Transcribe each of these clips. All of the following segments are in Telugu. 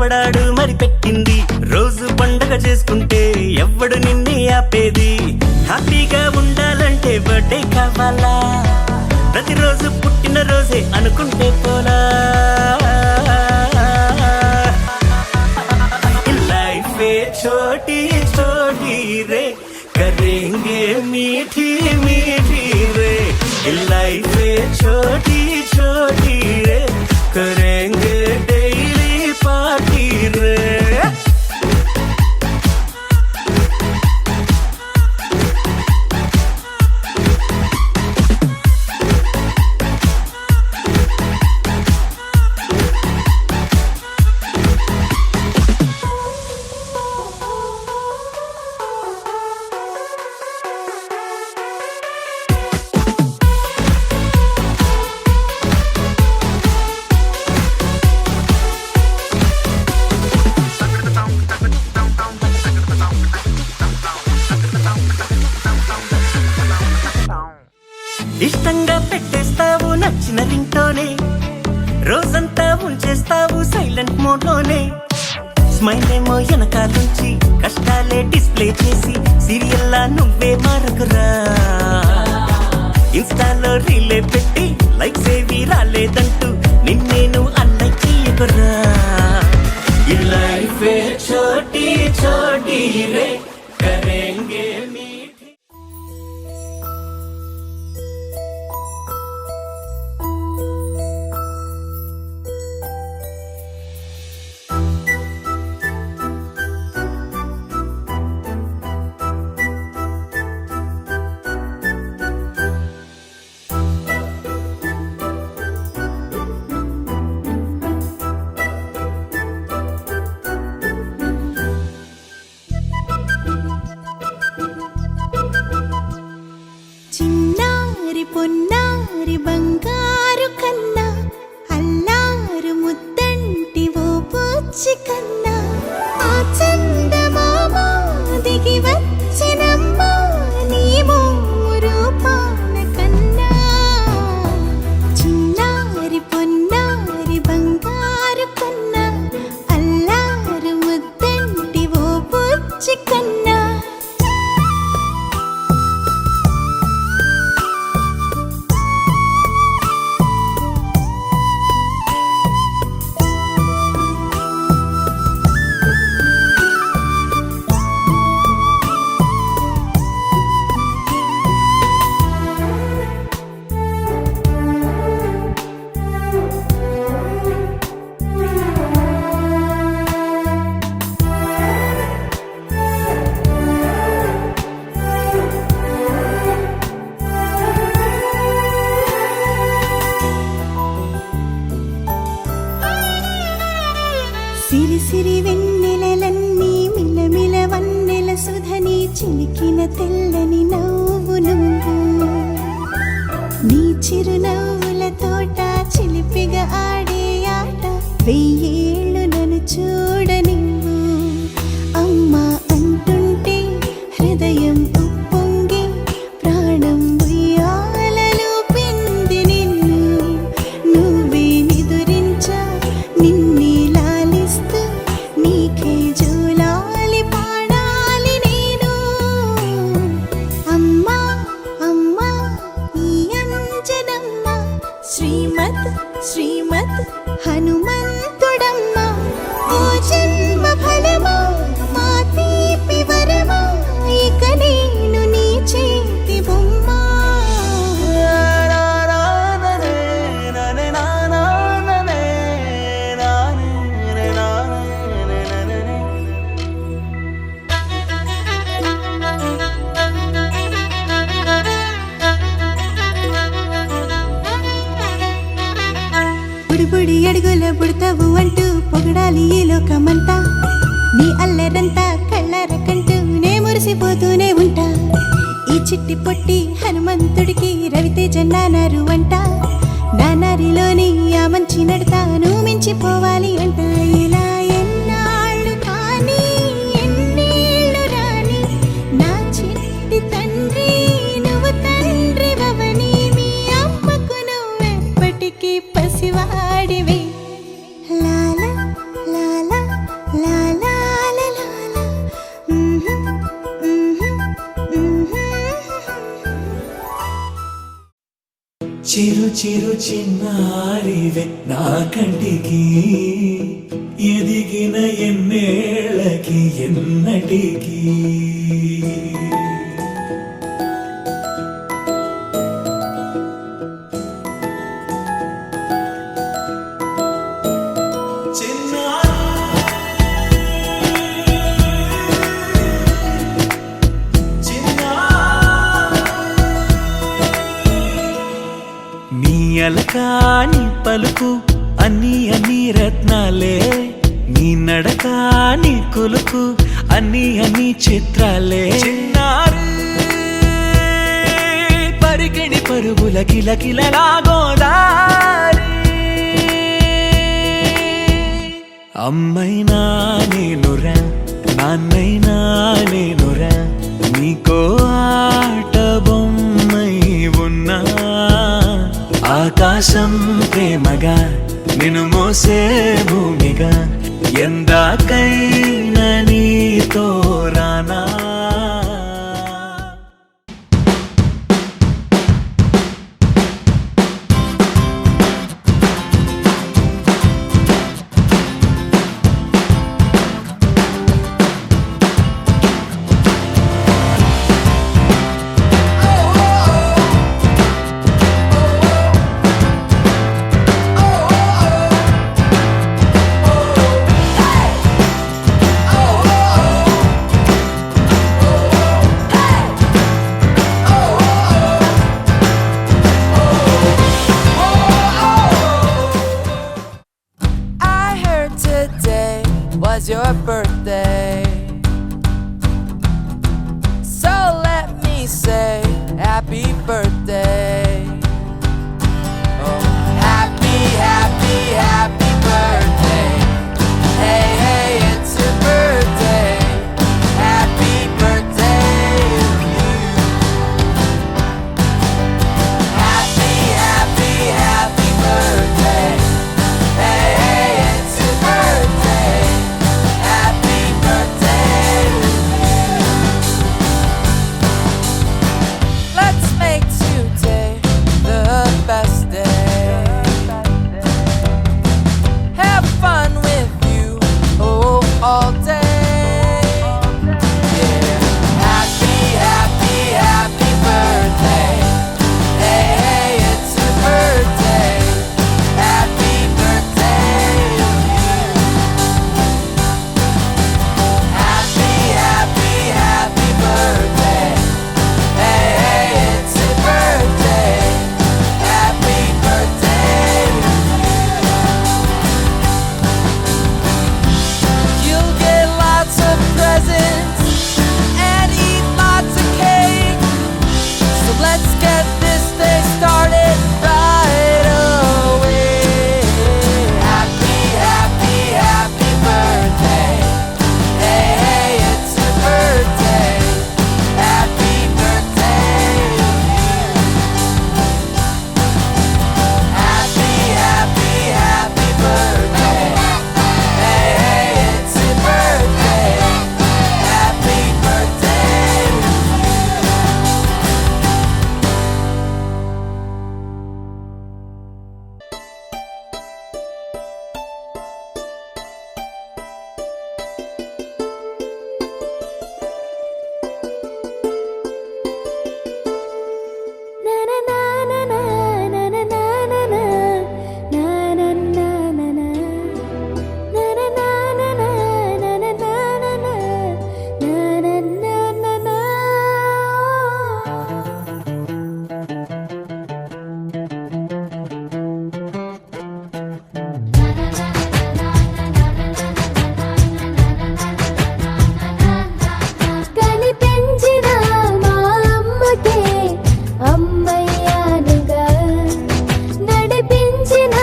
ఎవడాడు మరి పెట్టింది రోజు పండగ చేసుకుంటే ఎవ్వడు నిన్నే ఆపేది హ్యాపీగా ఉండాలంటే బర్త్డే కావాలా ప్రతిరోజు పుట్టిన రోజే అనుకుంటే పోలా छोटी छोटी रे करेंगे मीठी मीठी रे लाइफ छोटी छोटी रे करेंगे डेली पार्टी रे ఇష్టంగా పెట్టేస్తావు నచ్చిన రింగ్టోనే రోజంతా ఉంచేస్తావు సైలెంట్ మోడ్ లోనే స్మైల్ ఏమో వెనకాలంచి కష్టాలే డిస్ప్లే చేసి సీరియల్లా నువ్వే మారకురా ఇన్స్టాలో రీలే పెట్టి లైక్స్ ఏవి రాలేదంటూ నిన్నేను అన్లైక్ చెయ్యకురా ఈ లైఫ్ చోటీ చోటీ రే కరేంగే పొన్నారి బంగారు కన్నా అల్లారు ముద్దంటి ఓ పూచి కన్నా ఆ చందమామ దిగి వచ్చినమ్మా నీ రూపాన కన్నా చిన్నారి పొన్నారి బంగారు కన్నా అల్లారు ముద్దంటి ఓ పూచి కన్నా సిరి సిరి వెన్నెలలన్నీ మిలమిల వన్నెల సుధని చిలికిన తెల్లని నవ్వు నువ్వు నీ చిరునవ్వుల తోట చిలిపిగా ఆడే ఆట వెయ్యేళ్ళు నన్ను చూడ నువ్వు అమ్మా అంటుంటే హృదయం ఉప్పొంగి ప్రాణం ఉయ్యాలలో పిండి నిన్ను నువ్వే నిదురించా నిన్నే నీకే జోలాలి పాడాలి నేను అమ్మా అమ్మా ఈ అంజనమ్మ శ్రీమత్ శ్రీమత్ హనుమంతుడమ్మ ఓ జన్మ ఫలమా మా తీపి వరమా ఇక నేను నీ చేతి బొమ్మ బుడి అడుగుల బుడతావు అంటూ పొగడాలి ఈ లోకమంతా నీ అల్లరంతా కళ్ళారకంటూ నే మురిసిపోతూనే ఉంటా ఈ చిట్టి పొట్టి హనుమంతుడికి రవితేజ నానారు అంట నానారిలోని ఆ మంచి నడతాను మించిపోవాలి అంట ఇలా ఎన్నాళ్ళు కానీ ఎన్నేళ్ళు రాని నా చిట్టి తండ్రి నువ్వు తండ్రి వవని మీ అమ్మకు నువ్వెప్పటికీ పసివాడివి లాలా లాలా చిరు చిరు చిన్నారివే నా కంటికి ఎదిగిన ఎన్నేళ్ళకి ఎన్నటికి నీ అలకాని పలుకు అన్ని అన్ని రత్నాలే నీ నడకాని కులుకు అన్ని అన్ని చిత్రాలే చిన్నారు పరికిణి పరుగుల కిలకిలలాగోదారి అమ్మైనా నేనురా నాన్నైనా నేనురా నీకో ఆట బొమ్మై ఉన్నా ఆకాశం ప్రేమగా నిన్ను మోసే భూమిగా ఎందాకైనా నీతో రానా was your birthday. So let me say happy birthday. Oh, happy, happy, happy birthday. Hey, hey, it's your birthday. Happy birthday to you. Happy, happy, happy birthday. Hey, hey, it's your birthday. Happy birthday to you. Let's make today the best day. Have fun with you, oh, all day. Yeah. Happy, happy, happy birthday. Hey, hey, it's your birthday. Happy birthday to you. Happy, happy, happy birthday. Hey, hey, it's your birthday. Happy birthday to you. You'll get lots of presents and eat lots of cake. So let's get this day started right away. Happy, happy, happy birthday. Hey, hey, it's your birthday. Happy birthday to you. Happy, happy, happy birthday. Hey, hey, it's your birthday. Happy birthday to you. na na na na na na na na na na na na na na na కనిపించిన మా అమ్మకే అమ్మయ్యానుగా నడిపించిన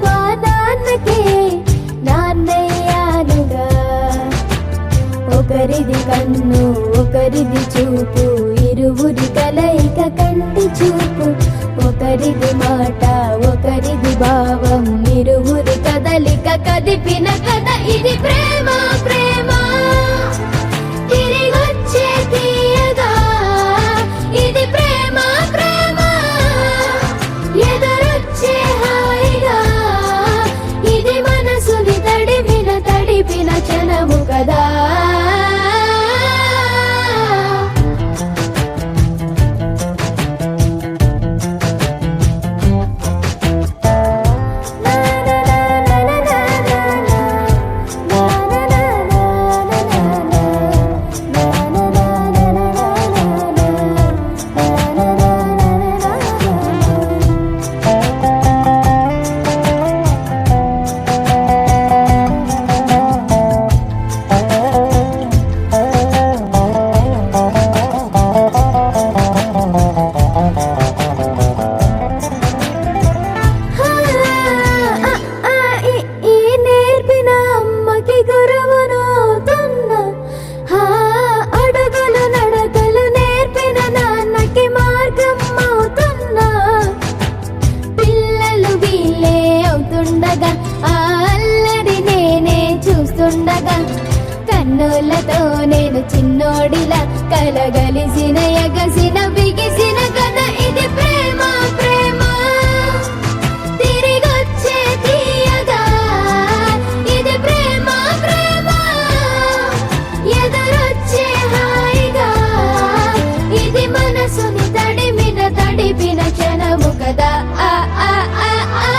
మా నాన్నకే నాన్నయ్యానుగా ఒకరిది కన్ను ఒకరిది చూపు ఇరువురి కలయిక కంటి చూపు ఒకరిది మాట ఒకరిది భావం ఇరువురి కదలిక కదిపిన కథ ఇది ప్రేమ ప్రేమ తిరిగొచ్చే తీయగా ఇది ప్రేమ ప్రేమ జోడిలా కలగలిసిన ఎగసిన బిగిసిన కథ ఇది ప్రేమ ప్రేమ తిరిగొచ్చే తీయగా ఇది ప్రేమ ప్రేమ ఎదురొచ్చే హాయిగా ఇది మనసుని తడిపిన క్షణము కదా ఆ ఆ ఆ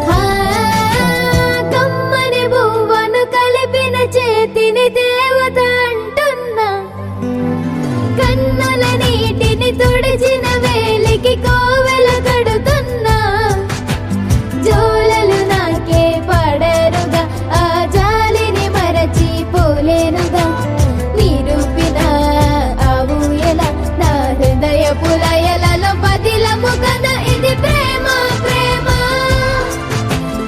ఆ కమ్మని బువ్వను కలిపిన చేతిని దేవత అంటున్నా కన్నుల నీటిని తుడిచిన వేలికి కోవెల కడుతున్నా జోలలు నాకే పడరుగా ఆ జాలిని మరచి పోలేనుగా నిరూపిన ఆవు ఎలా నా హృదయ పులయలలో పదిలము కదా ఇది ప్రేమ ప్రేమ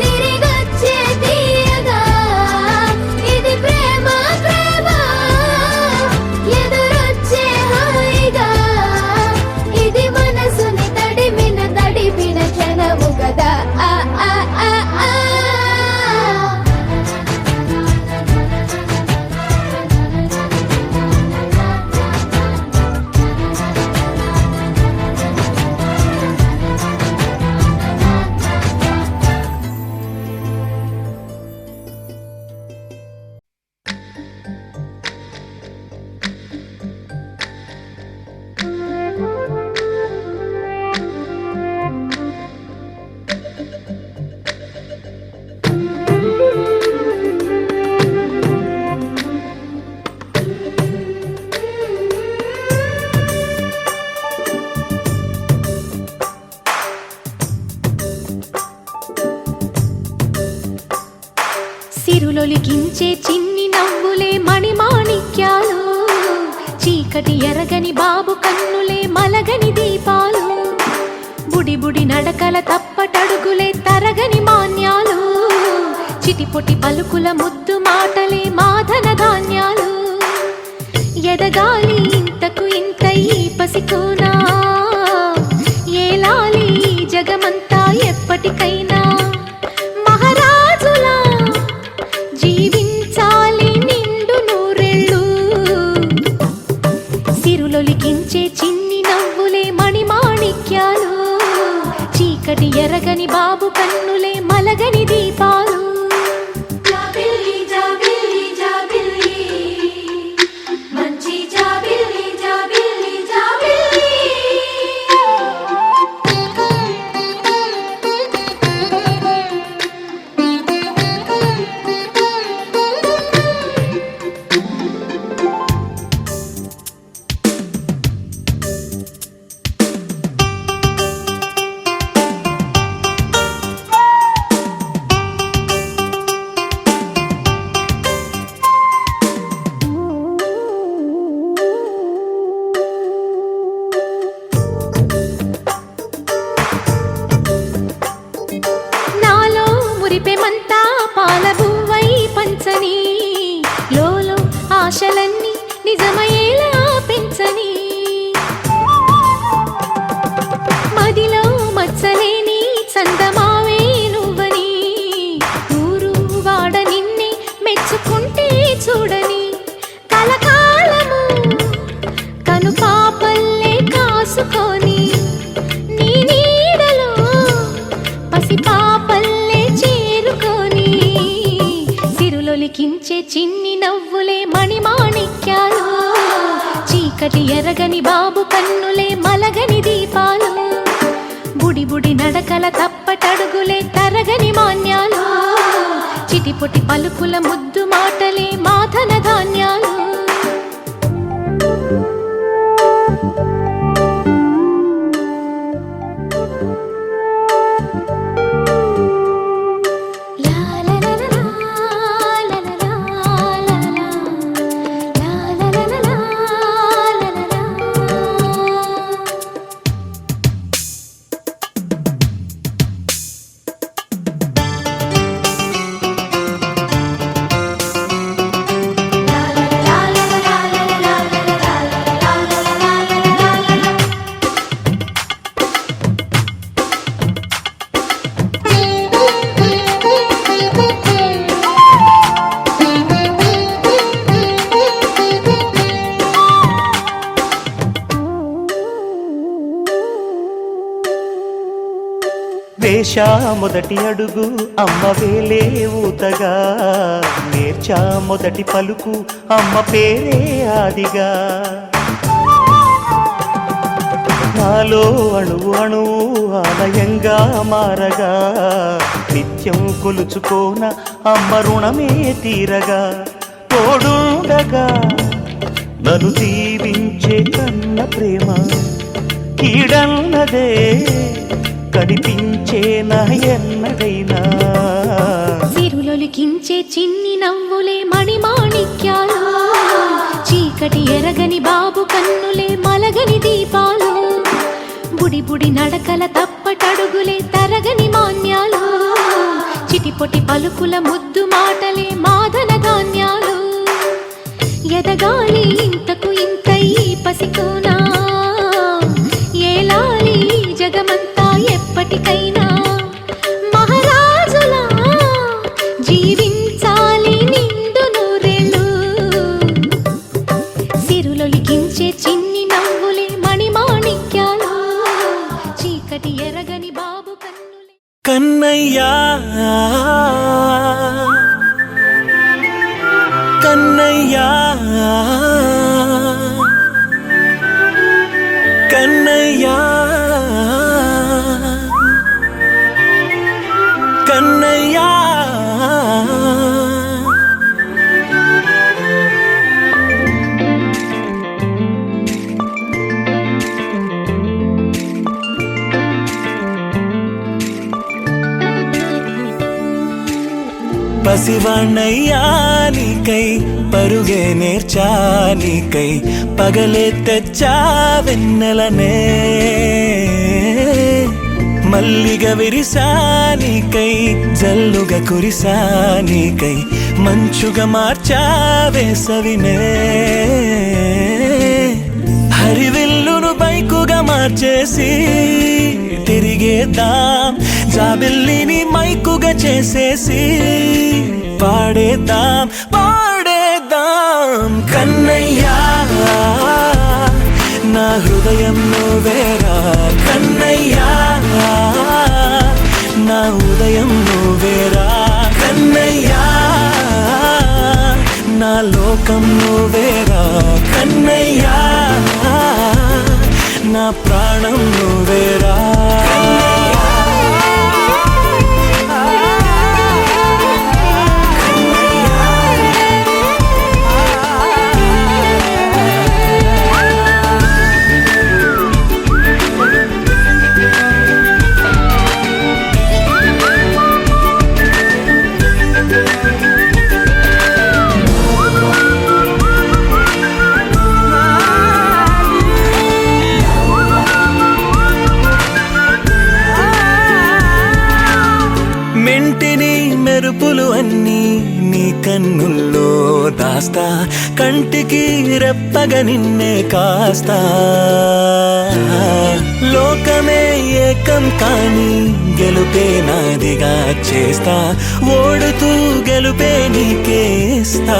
తిరిగొచ్చే తీయగా ఇది ప్రేమ ప్రేమ ఎదురొచ్చే హాయిగా ఇది మనసుని తడిపిన క్షణము కదా ఆ ఆ ఆ ఆ సిరులొలికించే చిన్ని నవ్వులే మణిమాణిక్యాలు చీకటి ఎరగని బాబు కన్నులే మలగని దీపాలు బుడి బుడి నడకల తప్పటడుగులే తరగని మాన్యాలు చిటిపొటి పలుకుల ముద్దు మాటలే మాధన ధాన్యాలు ఎదగాలి ఇంతకు ఇంత ఈ పసికోనా ఏలాలి ఈ జగమంతా ఎప్పటికైనా మహారాజులా జీవించాలి నిండు నూరెళ్ళు సిరులొలికించే చిన్ని నవ్వులే మణిమాణిక్యాలు చీకటి ఎరగని బాబు కన్నులే మలగని దీపాలు జాబిల్లి జాబిల్లి జాబిల్లి మంచి జాబిల్లి జాబిల్లి జాబిల్లి నాలో మురిపెమంతా పాలబువ్వై పంచని లోలో ఆశలన్నీ నిజమయ్యేలా పెంచని మదిలో మచ్చలేని చందమావే నువ్వని ఊరు వాడ నిన్నే మెచ్చుకుంటే చూడని కలకాలము కను పాపల్లే కాసుకొని నీ నీడలో పసిపాపల్లే చేరుకొని సిరులొలికించే చిన్ని నవ్వులే మణిమాణిక్యాలు చీకటి ఎరగని బాబు కన్నులే మలగని దీపాలు బుడి బుడి నడకల తప్పటడుగులే తరగని మాన్యాలు చిటిపొటి పలుకుల ముద్దు మాటలే మాధన ధాన్యాలు వేశా మొదటి అడుగు అమ్మ వేలే ఊతగా, నేర్చా మొదటి పలుకు అమ్మ పేరే ఆదిగా. నాలో అణువు అణువు ఆలయంగా మారగా, నిత్యం కొలుచుకోన అమ్మ రుణమే తీరగా. తోడుండగా నన్ను దీవించే కన్న ప్రేమ, కీడన్నదే కనిపించే నా ఎన్నడైనా. సిరులొలికించే చిన్ని నవ్వులే మణిమాణిక్యాలు, చీకటి ఎరగని బాబు కన్నులే మలగని దీపాలు. బుడి బుడి నడకల తప్పటడుగులే తరగని మాన్యాలు, చిటిపొటి పలుకుల ముద్దు మాటలే మాదన ధాన్యాలు. ఎదగాలి ఇంతకు ఇంత ఈ పసికోనా, ఏలాలి జగమంతా ఎప్పటికైనా. మహారాజులా జీవించాలి నిండు నూరేళ్ళు, సిరులొలికించే చిన్ని నవ్వులే మణిమాణిక్యాలు, చీకటి ఎరగని బాబు కన్నులే. కన్నయ్యా కన్నయ్యా కన్నయ్యా కన్నయ్యా. పసివాణ్ణయ్యా నీకై పరుగే నేర్చా నీకై, పగలే తెచ్చా వెన్నెలనే. మల్లిగ విరిసా నీకై జల్లుగా కురిసా నీకై, మంచుగా మార్చా వేసవినే. హరివిల్లును బైకుగా మార్చేసి తిరిగేద్దాం, జాబిల్లిని మైకుగా చేసేసి పాడేద్దాం పాడేద్దాం. కన్నయ్యా నా హృదయం నువ్వేరా, కన్నయ్యా నా ఉదయం నువ్వేరా. కన్నయ్యా నా లోకం నువ్వేరా, కన్నయ్యా నా ప్రాణం నువ్వేరా. మెంటిని మెరుపులు అన్నీ నీ కన్నుల్లో దాస్తా, కంటికి రెప్పగా నిన్నే కాస్తా. లోకమే ఏకం కాని గెలుపే నాదిగా చేస్తా, ఓడుతూ గెలుపే నీకేస్తా.